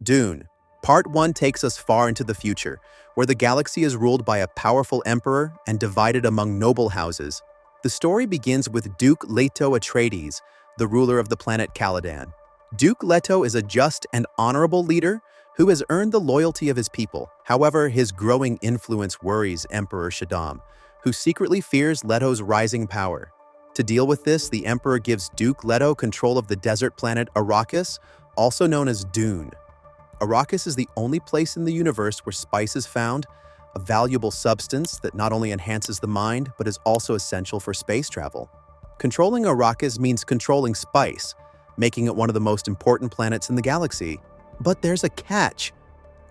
Dune. Part 1 takes us far into the future, where the galaxy is ruled by a powerful emperor and divided among noble houses. The story begins with Duke Leto Atreides, the ruler of the planet Caladan. Duke Leto is a just and honorable leader who has earned the loyalty of his people. However, his growing influence worries Emperor Shaddam, who secretly fears Leto's rising power. To deal with this, the Emperor gives Duke Leto control of the desert planet Arrakis, also known as Dune. Arrakis is the only place in the universe where spice is found, a valuable substance that not only enhances the mind, but is also essential for space travel. Controlling Arrakis means controlling spice, making it one of the most important planets in the galaxy. But there's a catch.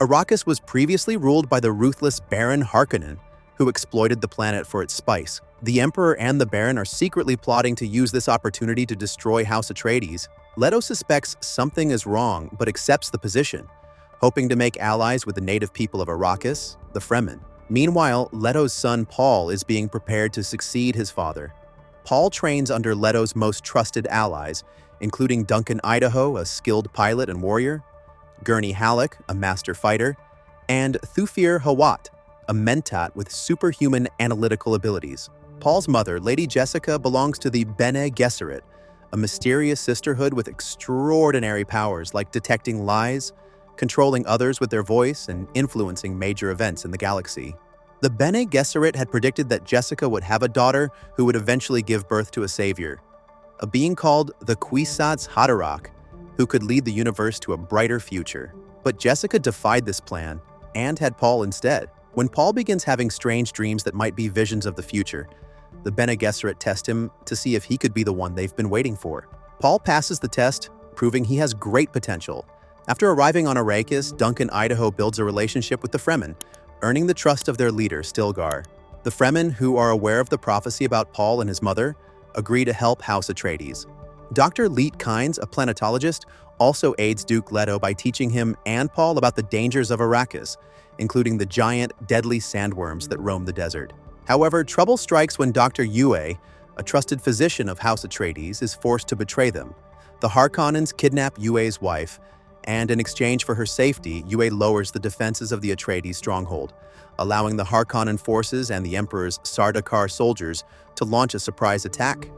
Arrakis was previously ruled by the ruthless Baron Harkonnen, who exploited the planet for its spice. The Emperor and the Baron are secretly plotting to use this opportunity to destroy House Atreides. Leto suspects something is wrong, but accepts the position, hoping to make allies with the native people of Arrakis, the Fremen. Meanwhile, Leto's son Paul is being prepared to succeed his father. Paul trains under Leto's most trusted allies, including Duncan Idaho, a skilled pilot and warrior, Gurney Halleck, a master fighter, and Thufir Hawat, a mentat with superhuman analytical abilities. Paul's mother, Lady Jessica, belongs to the Bene Gesserit, a mysterious sisterhood with extraordinary powers like detecting lies, controlling others with their voice, and influencing major events in the galaxy. The Bene Gesserit had predicted that Jessica would have a daughter who would eventually give birth to a savior, a being called the Kwisatz Haderach, who could lead the universe to a brighter future. But Jessica defied this plan and had Paul instead. When Paul begins having strange dreams that might be visions of the future, the Bene Gesserit test him to see if he could be the one they've been waiting for. Paul passes the test, proving he has great potential. After arriving on Arrakis, Duncan Idaho builds a relationship with the Fremen, earning the trust of their leader, Stilgar. The Fremen, who are aware of the prophecy about Paul and his mother, agree to help House Atreides. Dr. Leet Kynes, a planetologist, also aids Duke Leto by teaching him and Paul about the dangers of Arrakis, including the giant, deadly sandworms that roam the desert. However, trouble strikes when Dr. Yueh, a trusted physician of House Atreides, is forced to betray them. The Harkonnens kidnap Yueh's wife, and in exchange for her safety, Yueh lowers the defenses of the Atreides stronghold, allowing the Harkonnen forces and the Emperor's Sardaukar soldiers to launch a surprise attack.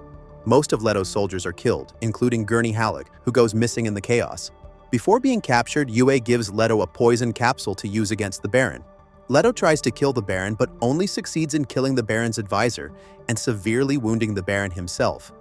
Most of Leto's soldiers are killed, including Gurney Halleck, who goes missing in the chaos. Before being captured, Yueh gives Leto a poison capsule to use against the Baron. Leto tries to kill the Baron, but only succeeds in killing the Baron's advisor and severely wounding the Baron himself.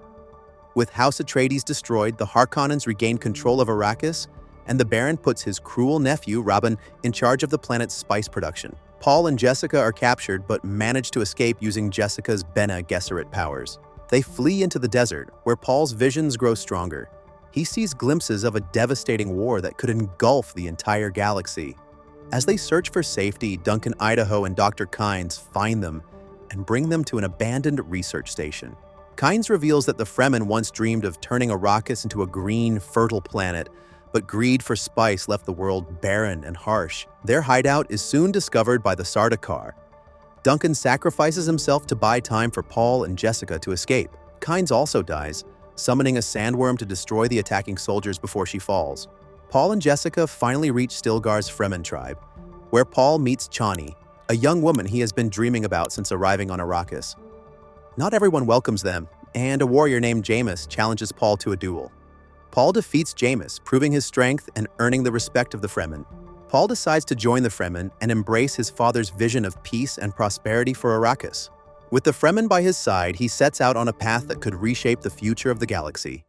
With House Atreides destroyed, the Harkonnens regain control of Arrakis, and the Baron puts his cruel nephew, Rabban, in charge of the planet's spice production. Paul and Jessica are captured, but manage to escape using Jessica's Bene Gesserit powers. They flee into the desert, where Paul's visions grow stronger. He sees glimpses of a devastating war that could engulf the entire galaxy. As they search for safety, Duncan Idaho and Dr. Kynes find them and bring them to an abandoned research station. Kynes reveals that the Fremen once dreamed of turning Arrakis into a green, fertile planet, but greed for spice left the world barren and harsh. Their hideout is soon discovered by the Sardaukar. Duncan sacrifices himself to buy time for Paul and Jessica to escape. Kynes also dies, summoning a sandworm to destroy the attacking soldiers before she falls. Paul and Jessica finally reach Stilgar's Fremen tribe, where Paul meets Chani, a young woman he has been dreaming about since arriving on Arrakis. Not everyone welcomes them, and a warrior named Jameis challenges Paul to a duel. Paul defeats Jameis, proving his strength and earning the respect of the Fremen. Paul decides to join the Fremen and embrace his father's vision of peace and prosperity for Arrakis. With the Fremen by his side, he sets out on a path that could reshape the future of the galaxy.